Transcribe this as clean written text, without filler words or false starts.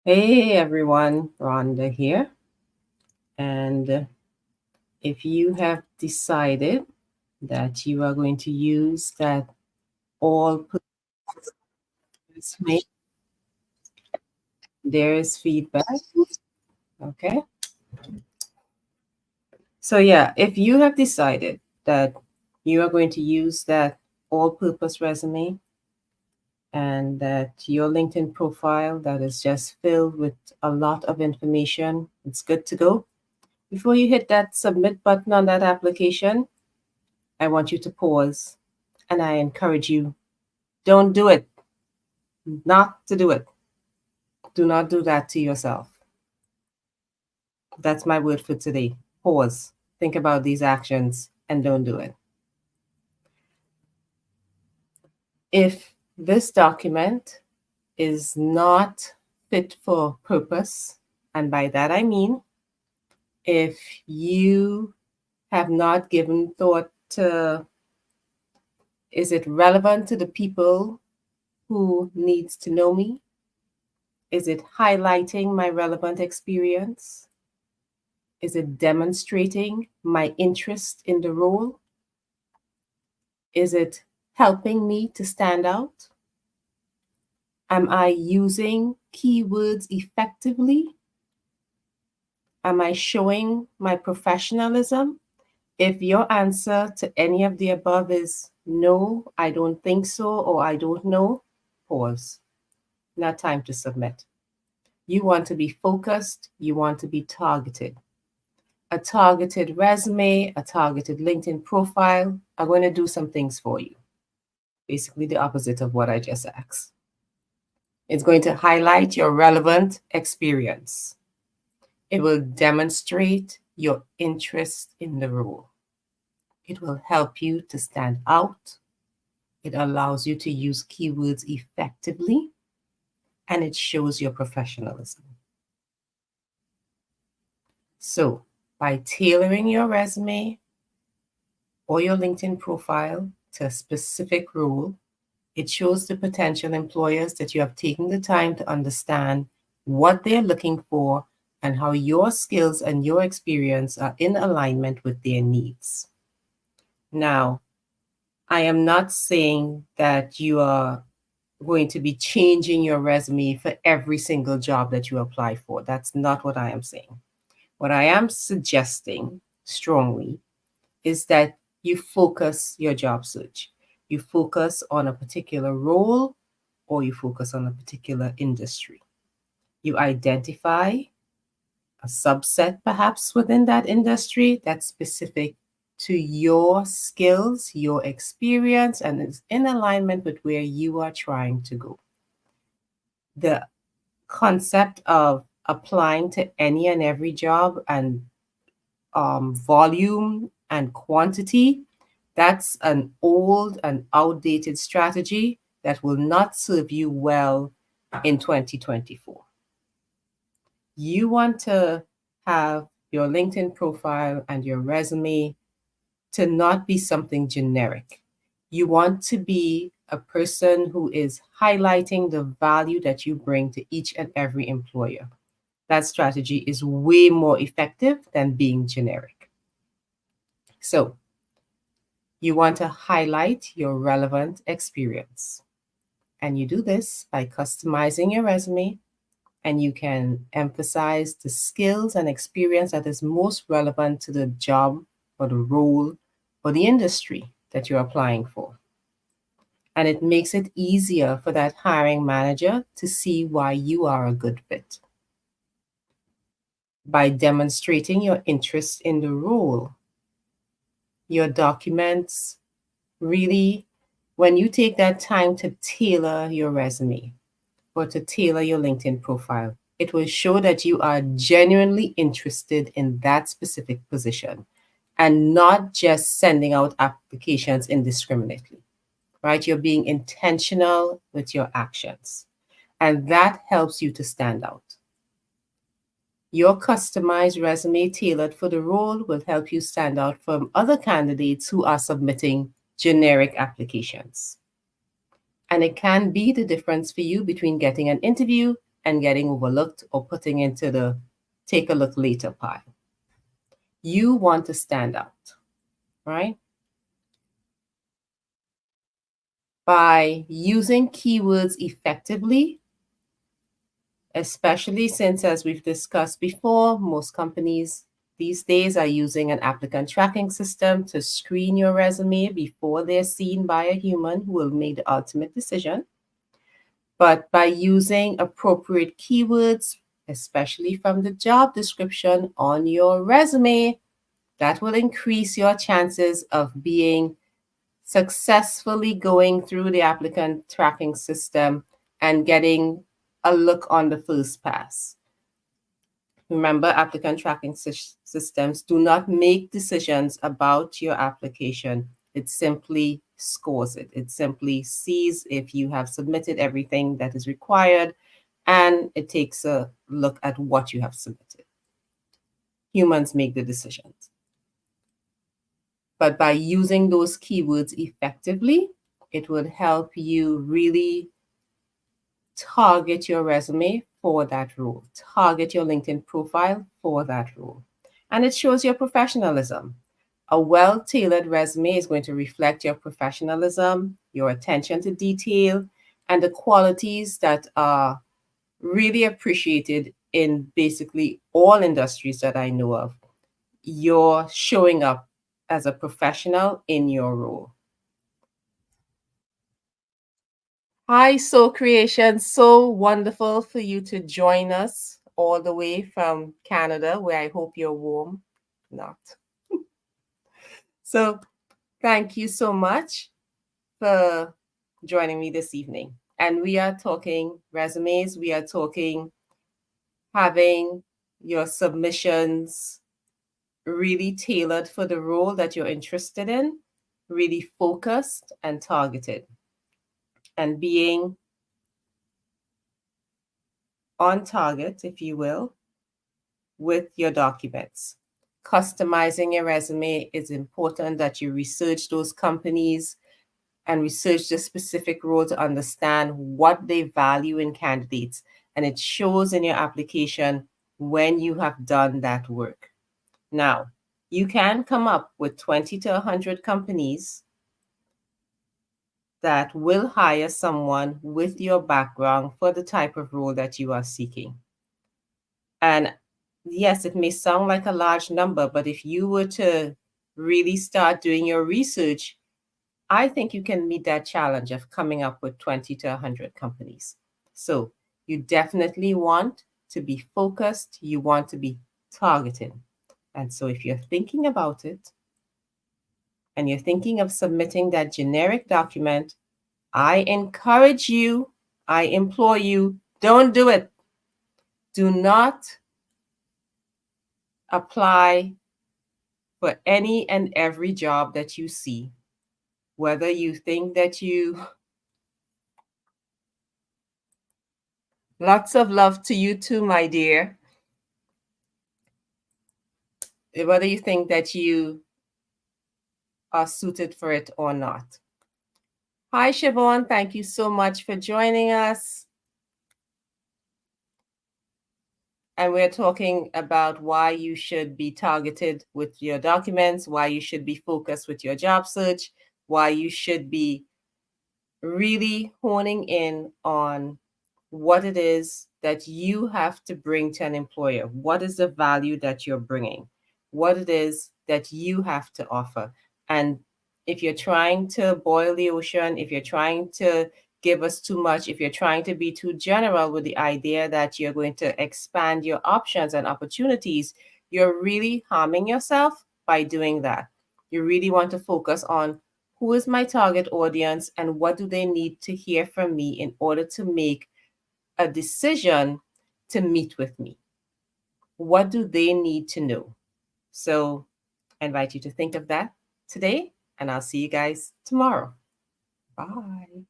Hey everyone, Rhonda here. And if you have decided that you are going to use that all purpose make, there is feedback. Okay. So, yeah, if you have decided that you are going to use that all purpose resume and that your LinkedIn profile that is just filled with a lot of information, it's good to go. Before you hit that submit button on that application, I want you to pause and I encourage you, don't do it, not to do it. Do not do that to yourself. That's my word for today. Pause, think about these actions, and don't do it. If this document is not fit for purpose, and by that I mean if you have not given thought to, is it relevant to the people who needs to know me? Is it highlighting my relevant experience? Is it demonstrating my interest in the role? Is it helping me to stand out? Am I using keywords effectively? Am I showing my professionalism? If your answer to any of the above is no, I don't think so, or I don't know, pause. Not time to submit. You want to be focused, you want to be targeted. A targeted resume, a targeted LinkedIn profile are going to do some things for you. Basically, the opposite of what I just asked. It's going to highlight your relevant experience. It will demonstrate your interest in the role. It will help you to stand out. It allows you to use keywords effectively, and it shows your professionalism. So, by tailoring your resume or your LinkedIn profile to a specific role, it shows the potential employers that you have taken the time to understand what they're looking for and how your skills and your experience are in alignment with their needs. Now, I am not saying that you are going to be changing your resume for every single job that you apply for. That's not what I am saying. What I am suggesting strongly is that you focus your job search. You focus on a particular role or you focus on a particular industry. You identify a subset perhaps within that industry that's specific to your skills, your experience, and is in alignment with where you are trying to go. The concept of applying to any and every job and volume and quantity, that's an old and outdated strategy that will not serve you well in 2024. You want to have your LinkedIn profile and your resume to not be something generic. You want to be a person who is highlighting the value that you bring to each and every employer. That strategy is way more effective than being generic. So, you want to highlight your relevant experience. And you do this by customizing your resume, and you can emphasize the skills and experience that is most relevant to the job or the role or the industry that you're applying for. And it makes it easier for that hiring manager to see why you are a good fit. By demonstrating your interest in the role, your documents really, when you take that time to tailor your resume or to tailor your LinkedIn profile, it will show that you are genuinely interested in that specific position and not just sending out applications indiscriminately, right? You're being intentional with your actions, and that helps you to stand out. Your customized resume tailored for the role will help you stand out from other candidates who are submitting generic applications. And it can be the difference for you between getting an interview and getting overlooked or putting into the take a look later pile. You want to stand out, right? By using keywords effectively, especially since, as we've discussed before, most companies these days are using an applicant tracking system to screen your resume before they're seen by a human who will make the ultimate decision. But by using appropriate keywords, especially from the job description on your resume, that will increase your chances of being successfully going through the applicant tracking system and getting a look on the first pass. Remember, applicant tracking systems do not make decisions about your application. It simply scores it. It simply sees if you have submitted everything that is required, and it takes a look at what you have submitted. Humans make the decisions. But by using those keywords effectively, it would help you really target your resume for that role, target your LinkedIn profile for that role. And it shows your professionalism. A well-tailored resume is going to reflect your professionalism, your attention to detail, and the qualities that are really appreciated in basically all industries that I know of. You're showing up as a professional in your role. Hi, Soul Creation. So wonderful for you to join us all the way from Canada, where I hope you're warm. Not. So thank you so much for joining me this evening. And we are talking resumes. We are talking having your submissions really tailored for the role that you're interested in, really focused and targeted, and being on target, if you will, with your documents. Customizing your resume is important that you research those companies and research the specific role to understand what they value in candidates. And it shows in your application when you have done that work. Now, you can come up with 20 to 100 companies that will hire someone with your background for the type of role that you are seeking. And yes, it may sound like a large number, but if you were to really start doing your research, I think you can meet that challenge of coming up with 20 to 100 companies. So you definitely want to be focused. You want to be targeted. And so if you're thinking about it and you're thinking of submitting that generic document, I encourage you, I implore you, don't do it. Do not apply for any and every job that you see, whether you think that you, lots of love to you too, my dear, whether you think that you are suited for it or not. Hi, Siobhan. Thank you so much for joining us. And we're talking about why you should be targeted with your documents, why you should be focused with your job search, why you should be really honing in on what it is that you have to bring to an employer. What is the value that you're bringing? What it is that you have to offer. And if you're trying to boil the ocean, if you're trying to give us too much, if you're trying to be too general with the idea that you're going to expand your options and opportunities, you're really harming yourself by doing that. You really want to focus on who is my target audience and what do they need to hear from me in order to make a decision to meet with me. What do they need to know? So I invite you to think of that today, and I'll see you guys tomorrow. Bye.